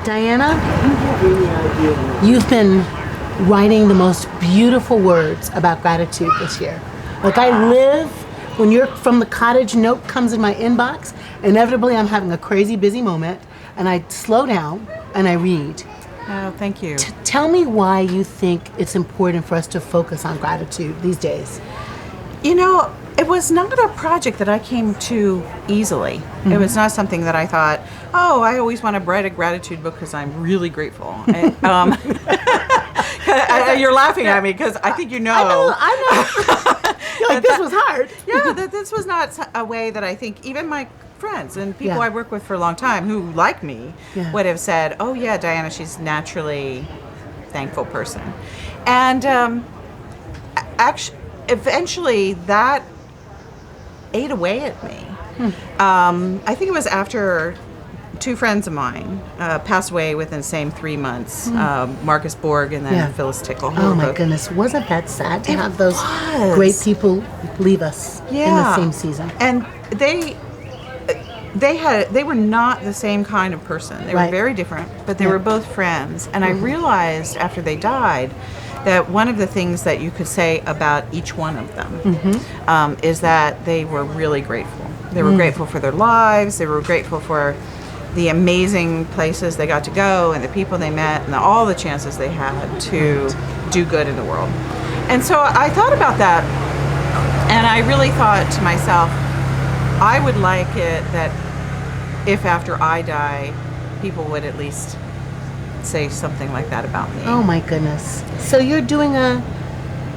Diana, you've been writing the most beautiful words about gratitude this year. Like I live, when you're from the cottage note comes in my inbox, inevitably I'm having a crazy busy moment and I slow down and I read. Oh, thank you. Tell me why you think it's important for us to focus on gratitude these days. You know, it was not a project that I came to easily. Mm-hmm. It was not something that I thought, oh, I always want to write a gratitude book because I'm really grateful. And, you're laughing at me because I think you know. I know. You're like, this was hard. Yeah, that this was not a way that I think even my friends and people I work with for a long time who like me would have said, oh yeah, Diana, she's naturally thankful person. And actually, eventually that ate away at me. I think it was after two friends of mine passed away within the same 3 months, Marcus Borg and then Phyllis Tickle. Oh my goodness, wasn't that sad to have those great people leave us in the same season? And they were not the same kind of person. They were very different, but they were both friends. And I realized after they died that one of the things that you could say about each one of them is that they were really grateful. They were grateful for their lives. They were grateful for the amazing places they got to go and the people they met and all the chances they had to do good in the world. And so I thought about that, and I really thought to myself, I would like it that if after I die, people would at least say something like that about me. Oh my goodness. So you're doing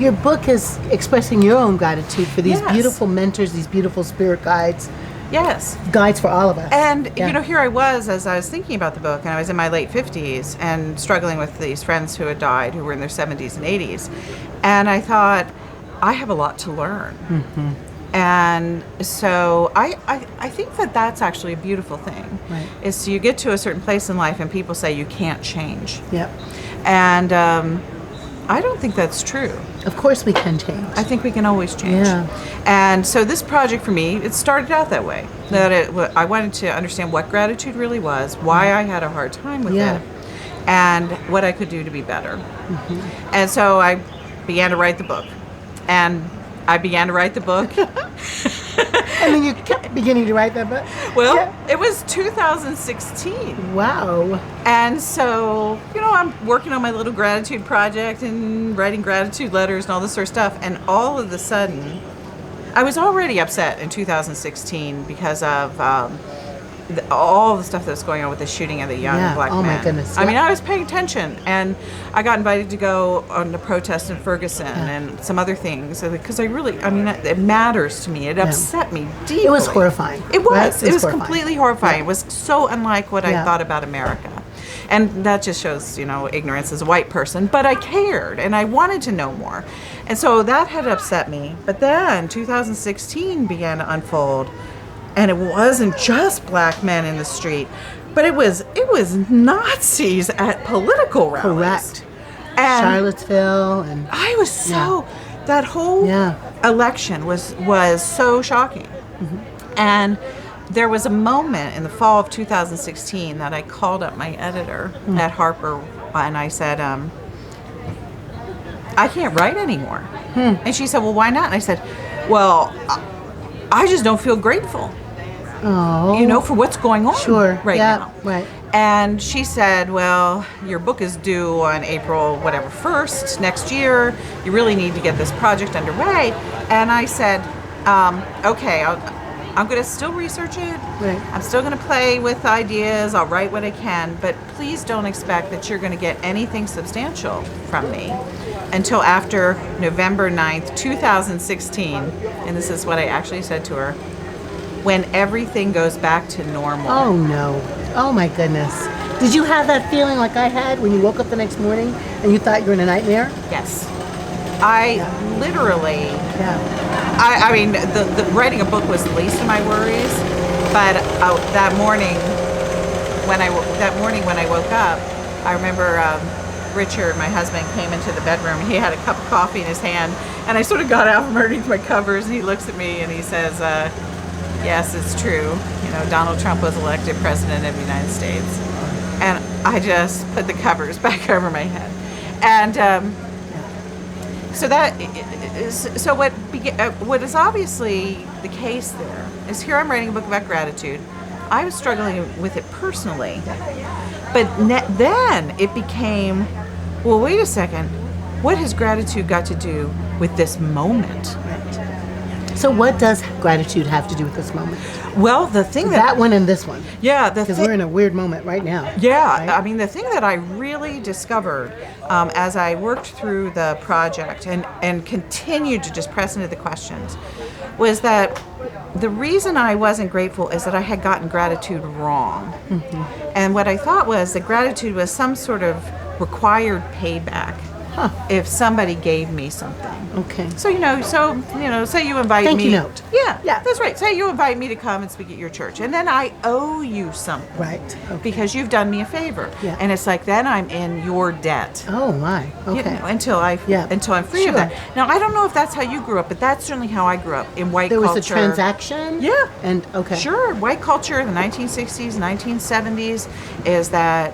your book is expressing your own gratitude for these beautiful mentors, these beautiful spirit guides. Yes. Guides for all of us. And, you know, here I was as I was thinking about the book, and I was in my late 50s and struggling with these friends who had died, who were in their 70s and 80s. And I thought, I have a lot to learn. And so I think that that's actually a beautiful thing. Right. Is you get to a certain place in life and people say you can't change. Yep. And I don't think that's true. Of course we can change. I think we can always change. Yeah. And so this project for me, it started out that way. That I wanted to understand what gratitude really was, why I had a hard time with it, and what I could do to be better. And so I began to write the book. And I began to write the book. And then you kept beginning to write that book? Well, it was 2016. Wow. And so, you know, I'm working on my little gratitude project and writing gratitude letters and all this sort of stuff. And all of a sudden, I was already upset in 2016 because of all the stuff that was going on with the shooting of the young black man. Oh my goodness. I mean, I was paying attention, and I got invited to go on the protest in Ferguson and some other things because it matters to me. It upset me deeply. It was horrifying. It was. Right? It was completely horrifying. It was so unlike what I thought about America. And that just shows, you know, ignorance as a white person. But I cared, and I wanted to know more. And so that had upset me. But then 2016 began to unfold. And it wasn't just black men in the street, but it was Nazis at political rallies. Correct. And Charlottesville and I was that whole election was so shocking. And there was a moment in the fall of 2016 that I called up my editor at Harper and I said, I can't write anymore. And she said, well, why not? And I said, well, I just don't feel grateful. Oh. You know, for what's going on right now. Right. And she said, well, your book is due on April 1st next year. You really need to get this project underway. And I said, okay, I'm going to still research it. Right. I'm still going to play with ideas. I'll write what I can. But please don't expect that you're going to get anything substantial from me until after November 9th, 2016. And this is what I actually said to her. When everything goes back to normal. Oh no. Oh my goodness. Did you have that feeling like I had when you woke up the next morning and you thought you were in a nightmare? Yes. I literally, I mean, the writing a book was the least of my worries, but that morning when I woke up, I remember Richard, my husband, came into the bedroom. He had a cup of coffee in his hand, and I sort of got out from underneath my covers, and he looks at me and he says, yes, it's true. You know, Donald Trump was elected president of the United States. And I just put the covers back over my head. And so that is, so what is obviously the case there is, here I'm writing a book about gratitude. I was struggling with it personally, but then it became, well, wait a second, what has gratitude got to do with this moment? Right. So what does gratitude have to do with this moment? Well, the thing that one and this one. Yeah. Because we're in a weird moment right now. Yeah. Right? I mean, the thing that I really discovered as I worked through the project and continued to just press into the questions was that the reason I wasn't grateful is that I had gotten gratitude wrong. Mm-hmm. And what I thought was that gratitude was some sort of required payback. Huh. If somebody gave me something. Okay. So, say you invite me. Thank you note. Yeah, that's right. Say you invite me to come and speak at your church, and then I owe you something. Right. Okay. Because you've done me a favor. Yeah. And it's like, then I'm in your debt. Oh my. Okay. Until I'm free of that. Now, I don't know if that's how you grew up, but that's certainly how I grew up in white culture. There was a transaction? Yeah. And okay. Sure. White culture in the 1960s, 1970s is that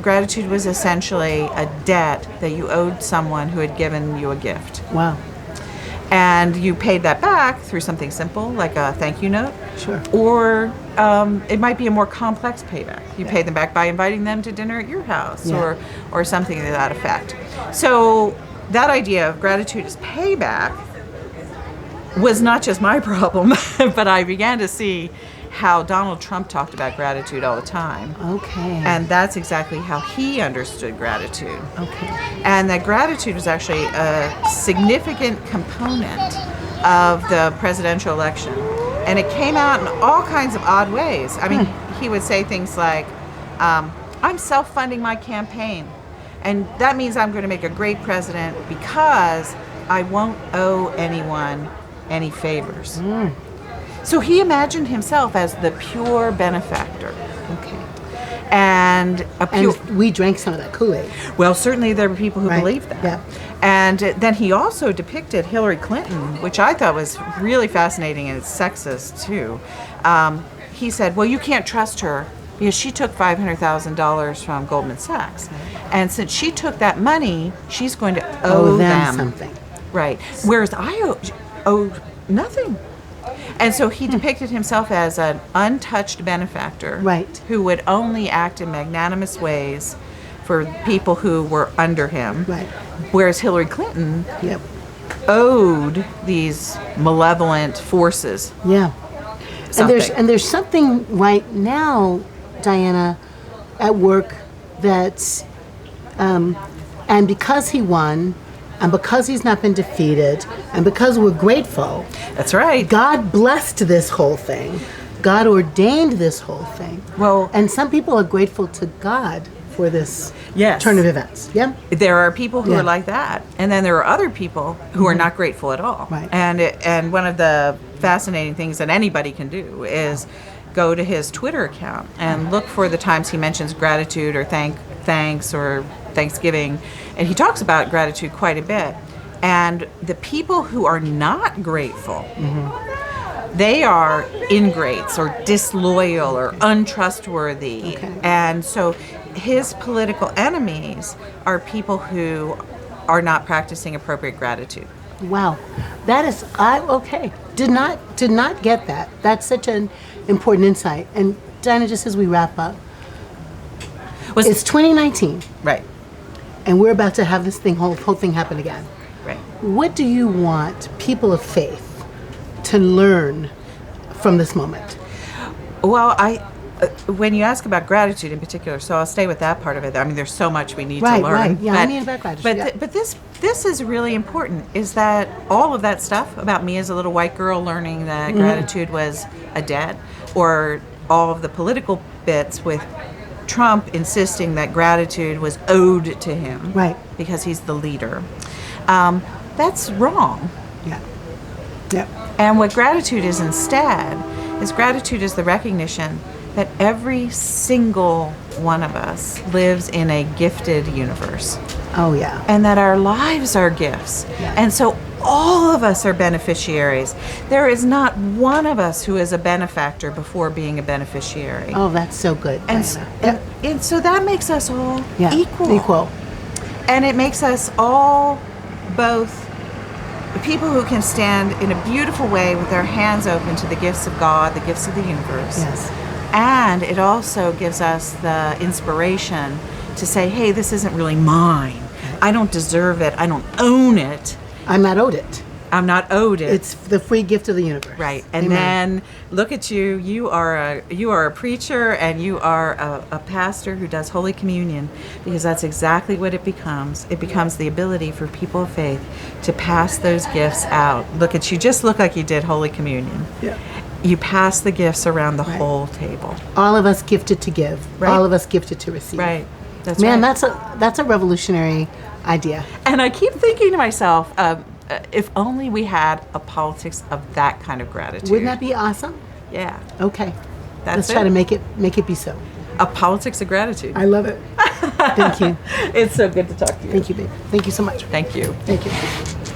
gratitude was essentially a debt that you owed someone who had given you a gift. Wow. And you paid that back through something simple, like a thank you note. Sure. Or it might be a more complex payback. You paid them back by inviting them to dinner at your house, or something to that effect. So that idea of gratitude as payback was not just my problem, but I began to see how Donald Trump talked about gratitude all the time. Okay. And that's exactly how he understood gratitude. Okay. And that gratitude was actually a significant component of the presidential election. And it came out in all kinds of odd ways. I mean, he would say things like, I'm self-funding my campaign. And that means I'm going to make a great president because I won't owe anyone any favors. So he imagined himself as the pure benefactor. Okay. And we drank some of that Kool-Aid. Well, certainly there were people who believed that. Yeah. And then he also depicted Hillary Clinton, which I thought was really fascinating, and it's sexist too. He said, well, you can't trust her because she took $500,000 from Goldman Sachs. And since she took that money, she's going to owe them something. Right. Whereas I owe nothing. And so he depicted himself as an untouched benefactor, right, who would only act in magnanimous ways for people who were under him. Right. Whereas Hillary Clinton yep. owed these malevolent forces. Yeah. And there's something right now, Diana, at work that's, and because he won, and because he's not been defeated, and because we're grateful. That's right. God blessed this whole thing. God ordained this whole thing. Well, and some people are grateful to God for this yes. turn of events. Yeah. There are people who are like that, and then there are other people who are not grateful at all. Right. And one of the fascinating things that anybody can do is go to his Twitter account and look for the times he mentions gratitude or thanks or Thanksgiving, and he talks about gratitude quite a bit. And the people who are not grateful, they are ingrates or disloyal or untrustworthy. Okay. And so his political enemies are people who are not practicing appropriate gratitude. Wow, that is okay. Did not get that. That's such an important insight. And Diana, just as we wrap up, it's 2019, right? And we're about to have this whole thing happen again. Right. What do you want people of faith to learn from this moment? Well, when you ask about gratitude in particular, so I'll stay with that part of it. I mean, there's so much we need to learn. Right. Yeah, I mean about gratitude. But this is really important. Is that all of that stuff about me as a little white girl learning that gratitude was a debt, or all of the political bits with Trump insisting that gratitude was owed to him, right, because he's the leader. That's wrong. Yeah. Yep. And what gratitude is instead is the recognition that every single one of us lives in a gifted universe. Oh, yeah. And that our lives are gifts. Yeah. And so all of us are beneficiaries. There is not one of us who is a benefactor before being a beneficiary. Oh, that's so good, And, Diana. and so that makes us all Yeah, equal. And it makes us all both people who can stand in a beautiful way with their hands open to the gifts of God, the gifts of the universe. Yes. And it also gives us the inspiration to say, hey, this isn't really mine. I don't deserve it. I don't own it. I'm not owed it. I'm not owed it. It's the free gift of the universe. Right. And Amen. then look at you. You are a preacher, and you are a pastor who does Holy Communion, because that's exactly what it becomes. It becomes the ability for people of faith to pass those gifts out. Look at you. Just look like you did Holy Communion. Yeah. You pass the gifts around the whole table. All of us gifted to give. Right. All of us gifted to receive. Right. That's Man, right. that's a revolutionary idea. And I keep thinking to myself, if only we had a politics of that kind of gratitude. Wouldn't that be awesome? Yeah. Okay. That's Let's try to make it be so. a politics of gratitude. I love it. Thank you. It's so good to talk to you. Thank you, babe. Thank you so much. Thank you. Thank you.